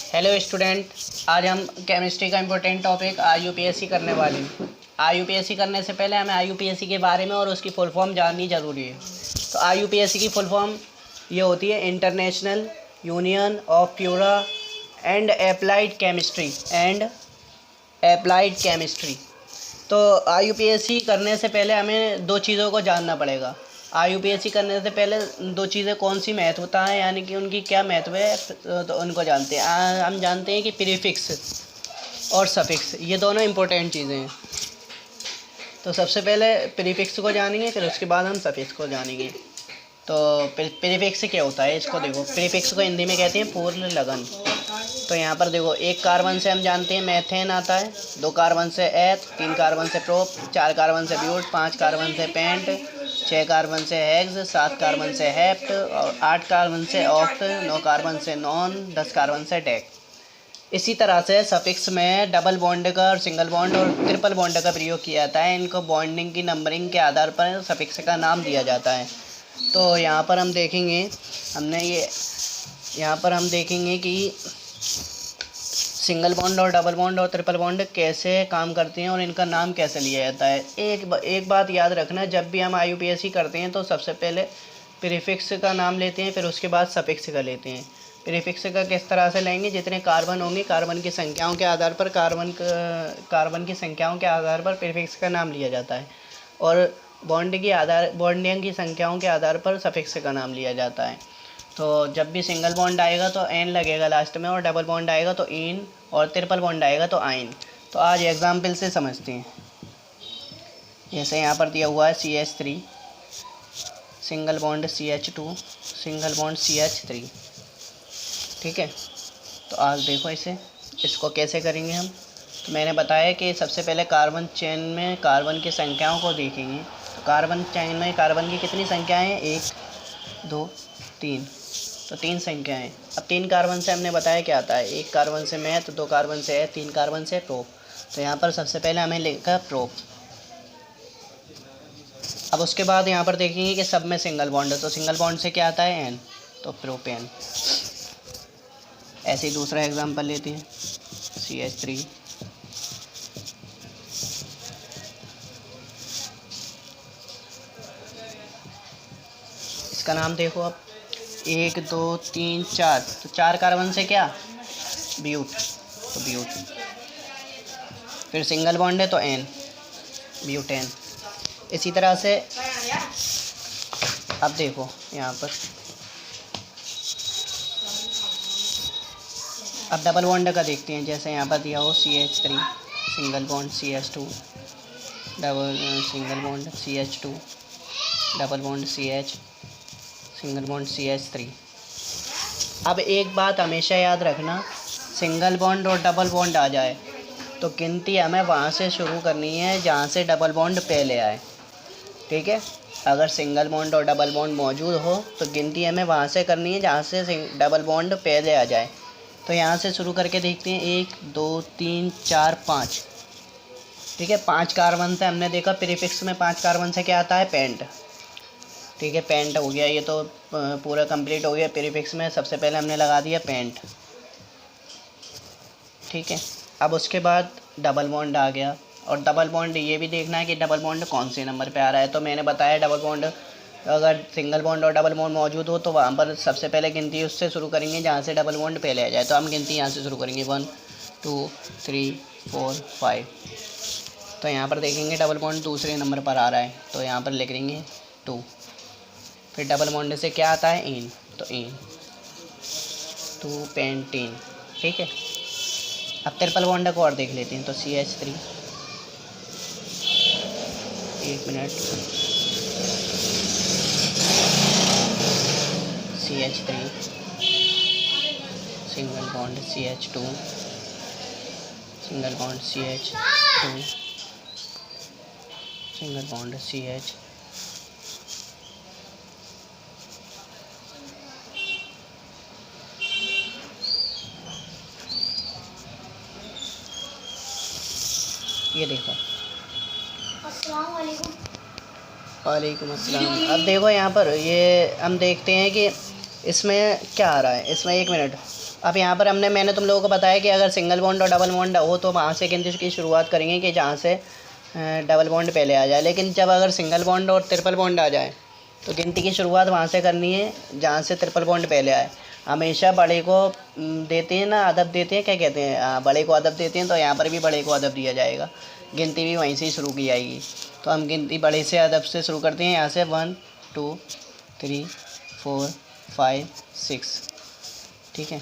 Hello student, आज हम chemistry का इम्पोर्टेंट टॉपिक आईयूपीएससी करने वाले हैं। आईयूपीएससी करने से पहले हमें आईयूपीएससी के बारे में और उसकी फुल फॉर्म जाननी ज़रूरी है। तो आईयूपीएससी की फुल फॉर्म ये होती है international union of pure and applied chemistry. तो आईयूपीएससी करने से पहले हमें दो चीज़ों को जानना पड़ेगा। आईयूपीएससी करने से पहले दो चीज़ें कौन सी महत्वता है, यानी कि उनकी क्या महत्व है, तो उनको जानते हैं। हम जानते हैं कि प्रीफिक्स और सफिक्स ये दोनों इम्पोर्टेंट चीज़ें हैं। तो सबसे पहले प्रीफिक्स को जानेंगे, फिर उसके बाद हम सफिक्स को जानेंगे। तो प्रीफिक्स क्या होता है, इसको देखो। प्रीफिक्स को हिंदी में कहते हैं पूर्ण लगन। तो यहाँ पर देखो, एक कार्बन से हम जानते हैं मैथेन आता है, 2 कार्बन से एथ, 3 कार्बन से प्रोप, 4 कार्बन से ब्यूट, 5 कार्बन से पेंट, 6 कार्बन से हेक्स, 7 कार्बन से हेप्ट और 8 कार्बन से ऑक्ट, 9 कार्बन से नॉन, 10 कार्बन से डेक। इसी तरह से सफिक्स में डबल बॉन्ड का और सिंगल बॉन्ड और ट्रिपल बॉन्ड का प्रयोग किया जाता है। इनको बॉन्डिंग की नंबरिंग के आधार पर सफिक्स का नाम दिया जाता है। तो यहाँ पर हम देखेंगे हम देखेंगे कि सिंगल बॉन्ड और डबल बॉन्ड और ट्रिपल बॉन्ड कैसे काम करते हैं और इनका नाम कैसे लिया जाता है। एक बात याद रखना, जब भी हम आईयूपीएससी करते हैं तो सबसे पहले प्रीफिक्स का नाम लेते हैं, फिर उसके बाद सफिक्स का लेते हैं। प्रीफिक्स का किस तरह से लेंगे, जितने कार्बन होंगे कार्बन की संख्याओं के आधार पर कार्बन की संख्याओं के आधार पर प्रीफिक्स का नाम लिया जाता है, और बॉन्डिंग की संख्याओं के आधार पर सफिक्स का नाम लिया जाता है। तो जब भी सिंगल बॉन्ड आएगा तो एन लगेगा लास्ट में, और डबल बॉन्ड आएगा तो इन, और ट्रिपल बॉन्ड आएगा तो आइन। तो आज एग्जाम्पल से समझते हैं। जैसे यहाँ पर दिया हुआ है CH3, single bond CH2, single bond CH3, ठीक है। तो आज देखो इसको कैसे करेंगे हम। तो मैंने बताया कि सबसे पहले कार्बन चेन में कार्बन की संख्याओं को देखेंगे। तो कार्बन चेन में कार्बन की कितनी संख्याएं हैं, 1 2 3, तो 3 संख्याएं। अब 3 कार्बन से हमने बताया क्या आता है, 1 कार्बन से मैथ, 2 कार्बन से है, 3 कार्बन से प्रोप। तो यहाँ पर सबसे पहले हमें लिखा प्रोप। अब उसके बाद यहाँ पर देखेंगे कि सब में सिंगल बॉन्ड है, तो सिंगल बॉन्ड से क्या आता है, एन, तो प्रोपेन। ऐसे ही दूसरा एग्जांपल लेते हैं, CH3, इसका नाम देखो। अब 1 2 3 4, तो 4 कार्बन से क्या, ब्यूट, तो ब्यूट। फिर सिंगल बॉन्ड है तो एन, ब्यूटेन। इसी तरह से अब देखो यहाँ पर, अब डबल बॉन्ड का देखते हैं। जैसे यहाँ पर दिया हो CH3, single bond CH2, single bond CH2, double bond CH, single bond CH3। अब एक बात हमेशा याद रखना, सिंगल बॉन्ड और डबल बॉन्ड आ जाए तो गिनती हमें वहाँ से शुरू करनी है जहाँ से डबल बॉन्ड पहले आए, ठीक है। अगर सिंगल बॉन्ड और डबल बॉन्ड मौजूद हो तो गिनती हमें वहाँ से करनी है जहाँ से डबल बॉन्ड पहले आ जाए। तो यहाँ से शुरू करके देखते हैं, 1 2 3 4 5, ठीक है। 5 कार्बन से हमने देखा, प्रीफिक्स में 5 कार्बन से क्या आता है, पेंट, ठीक है। पेंट हो गया, ये तो पूरा कंप्लीट हो गया। प्रीफिक्स में सबसे पहले हमने लगा दिया पेंट, ठीक है। अब उसके बाद डबल बॉन्ड आ गया, और डबल बॉन्ड ये भी देखना है कि डबल बॉन्ड कौन से नंबर पे आ रहा है। तो मैंने बताया डबल बॉन्ड, अगर सिंगल बॉन्ड और डबल बॉन्ड मौजूद हो तो वहाँ पर सबसे पहले गिनती उससे शुरू करेंगे जहाँ से डबल बॉन्ड पहले आ जाए। तो हम गिनती यहाँ से शुरू करेंगे, 1 2 3 4 5। तो यहाँ पर देखेंगे डबल बॉन्ड दूसरे नंबर पर आ रहा है, तो यहाँ पर लिख देंगे 2। फिर डबल बॉन्ड से क्या आता है, इन, तो इन, 2 पेंटीन, ठीक है। अब ट्रिपल बॉन्ड को और देख लेते हैं। तो CH3, 1 minute, CH3, single bond CH2, single bond CH2, single bond CH, ये देखो। अस्सलाम वालेकुम। वालेकुम अस्सलाम। अब देखो यहाँ पर ये हम देखते हैं कि इसमें क्या आ रहा है। इसमें 1 मिनट, अब यहाँ पर मैंने तुम लोगों को बताया कि अगर सिंगल बॉन्ड और डबल बॉन्ड हो तो वहाँ से गिनती की शुरुआत करेंगे कि जहाँ से डबल बॉन्ड पहले आ जाए। लेकिन जब अगर सिंगल बॉन्ड और ट्रिपल बॉन्ड आ जाए तो गिनती की शुरुआत वहाँ से करनी है जहाँ से ट्रिपल बॉन्ड पहले आए। हमेशा बड़े को देते हैं ना, अदब देते हैं, क्या कहते हैं, बड़े को अदब देते हैं, तो यहाँ पर भी बड़े को अदब दिया जाएगा, गिनती भी वहीं से ही शुरू की जाएगी। तो हम गिनती बड़े से अदब से शुरू करते हैं, यहाँ से 1 2 3 4 5 6, ठीक है।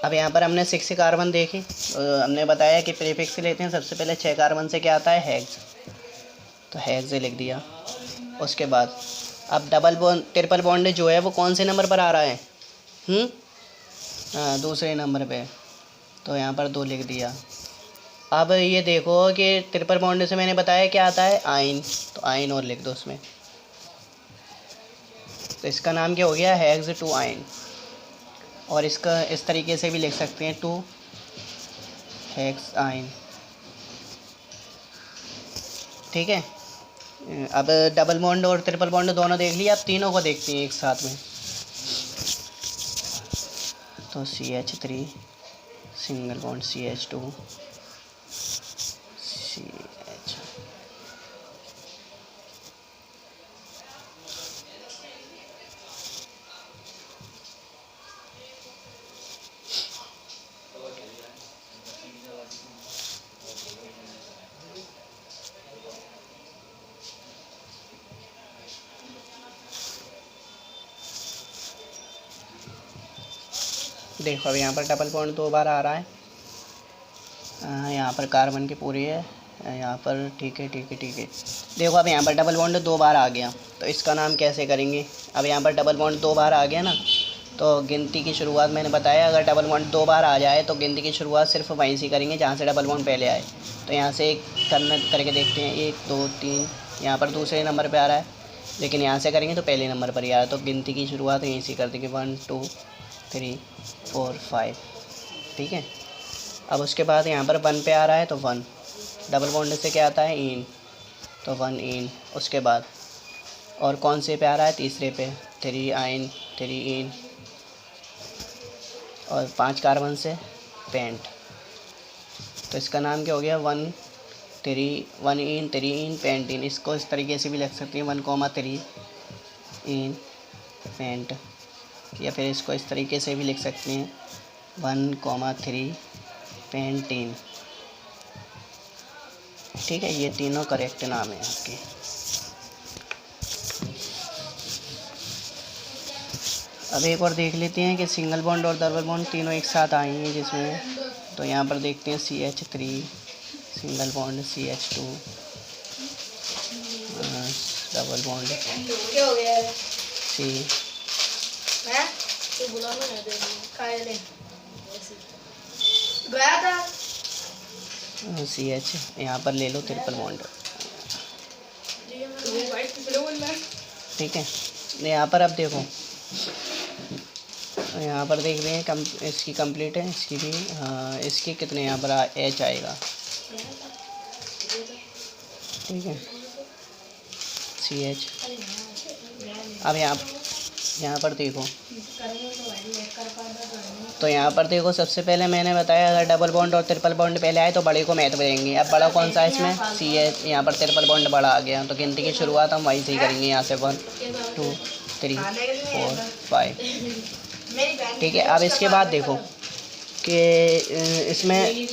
अब यहाँ पर हमने 6 कार्बन देखे, हमने बताया कि प्रीफिक्स लेते हैं। सबसे पहले 6 कार्बन से क्या आता है, हेक्स, तो हेक्स लिख दिया। उसके बाद अब डबल बॉन्ड ट्रिपल बॉन्ड जो है वो कौन से नंबर पर आ रहा है, हाँ दूसरे नंबर पे, तो यहाँ पर 2 लिख दिया। अब ये देखो कि ट्रिपल बॉन्ड से मैंने बताया क्या आता है, आइन, तो आइन और लिख दो उसमें। तो इसका नाम क्या हो गया, हेक्स 2 आइन। और इसका इस तरीके से भी लिख सकते हैं, 2 हेक्स आइन, ठीक है। अब डबल बॉन्ड और ट्रिपल बॉन्ड दोनों देख लिया, अब तीनों को देखते हैं एक साथ में। तो CH3 single bond CH2 CH, देखो अब यहाँ पर डबल बॉन्ड 2 बार आ रहा है, यहाँ पर कार्बन की पूरी है, यहाँ पर, ठीक है ठीक है ठीक है। देखो अब यहाँ पर डबल बॉन्ड 2 बार आ गया, तो इसका नाम कैसे करेंगे। अब यहाँ पर डबल बॉन्ड 2 बार आ गया ना, तो गिनती की शुरुआत मैंने बताया, अगर डबल बॉन्ड 2 बार आ जाए तो गिनती की शुरुआत सिर्फ वहीं से करेंगे जहाँ से डबल बॉन्ड पहले आए। तो यहाँ से एक करके देखते हैं, 1 2 3, यहाँ पर दूसरे नंबर पर आ रहा है, लेकिन यहाँ से करेंगे तो पहले नंबर पर ही आ रहा है, तो गिनती की शुरुआत यहीं से कर देंगे, 1 2 3 4 5, ठीक है। अब उसके बाद यहाँ पर 1 पे आ रहा है, तो 1, डबल बॉन्ड से क्या आता है, इन, तो 1 इन। उसके बाद और कौन से पे आ रहा है, तीसरे पे, 3 आइन 3 इन, और 5 कार्बन से पेंट, तो इसका नाम क्या हो गया, 1 इन 3 इन पेंट इन। इसको इस तरीके से भी लिख सकते हैं, 1,3 इन पेंट, या फिर इसको इस तरीके से भी लिख सकते हैं, 1,3 पेंटीन, ठीक है। ये तीनों करेक्ट नाम है आपके। अब एक और देख लेते हैं कि सिंगल बॉन्ड और डबल बॉन्ड तीनों एक साथ आए हैं जिसमें, तो यहाँ पर देखते हैं CH3 single bond CH2 double bond क्या हो गया है, CH, यहाँ पर ले लो ट्रिपल बॉन्ड, ठीक है। यहाँ पर अब देखो, यहाँ पर देख रहे हैं इसकी कंप्लीट है, इसकी भी, हाँ इसकी कितने यहाँ पर H आएगा, ठीक है, CH। अब यहाँ पर देखो, तो यहाँ पर देखो सबसे पहले मैंने बताया अगर डबल बॉन्ड और ट्रिपल बॉन्ड पहले आए तो बड़े को महत्व देंगे। अब बड़ा कौन सा है इसमें, CH, यहाँ पर ट्रिपल बॉन्ड बड़ा आ गया, तो गिनती की शुरुआत हम वहीं से ही करेंगे, यहाँ से 1 2 3 4 5, ठीक है। अब इसके बाद देखो कि इसमें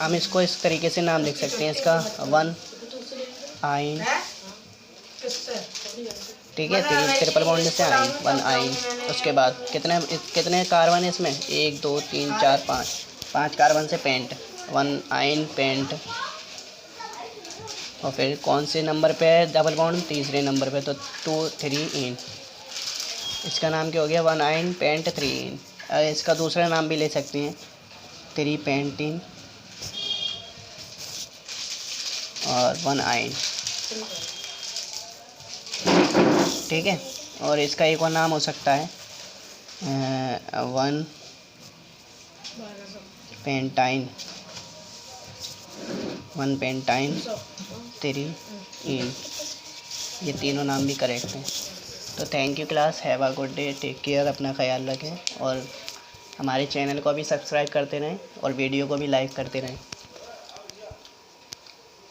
हम इसको इस तरीके से नाम लिख सकते हैं, इसका 1 आइन, ठीक है, ट्रिपल बॉन्ड से आइन, 1 आइन। उसके बाद कितने कार्बन है इसमें, 1 2 3 4 5 कार्बन से पेंट, 1 आइन पेंट। और फिर कौन से नंबर पे है डबल बॉन्ड, तीसरे नंबर पे, तो 2 3 इन, इसका नाम क्या हो गया, 1 आइन पेंट 3 इन। इसका दूसरा नाम भी ले सकते हैं, 3 पेंटीन और 1 आइन, ठीक है। और इसका एक और नाम हो सकता है 1 पेंटाइन, 1 पेंटाइन 3 इन। ये तीनों नाम भी करेक्ट हैं। तो thank you class, have a good day, take care, अपना ख्याल रखें और हमारे चैनल को भी सब्सक्राइब करते रहें और वीडियो को भी लाइक करते रहें।